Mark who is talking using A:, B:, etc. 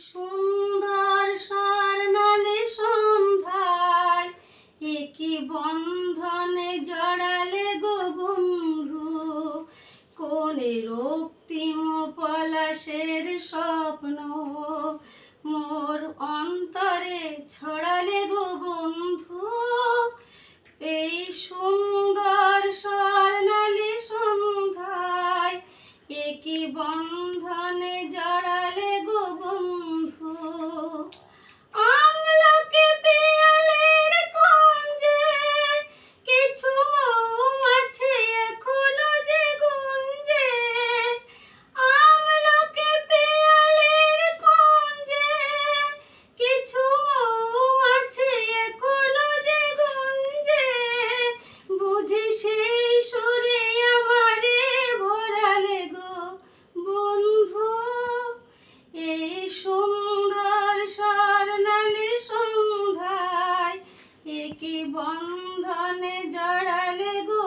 A: সুন্দর স্বর্ণালী সন্ধ্যায় একই বন্ধনে জড়ালে গো বন্ধু, কোনে রক্তিম পলাশের স্বপ্ন মোর অন্তরে ছড়ালে গো বন্ধু। এই সুন্দর স্বর্ণালী সন্ধ্যায় একই বন্ধনে জড়ালে গো বন্ধু। আমলকি পিয়ালের কুঞ্জে কিছু মৌমাছি এখনো যে গুঞ্জে, আমলকি পিয়ালের কুঞ্জে কিছু মৌমাছি এখনো যে গুঞ্জে, বুঝি সেই সুরে আমারে ভরালে গো বন্ধু। এই সুন্দর স্বর্ণালী সন্ধ্যায় একই বন্ধনে জড়ালে গো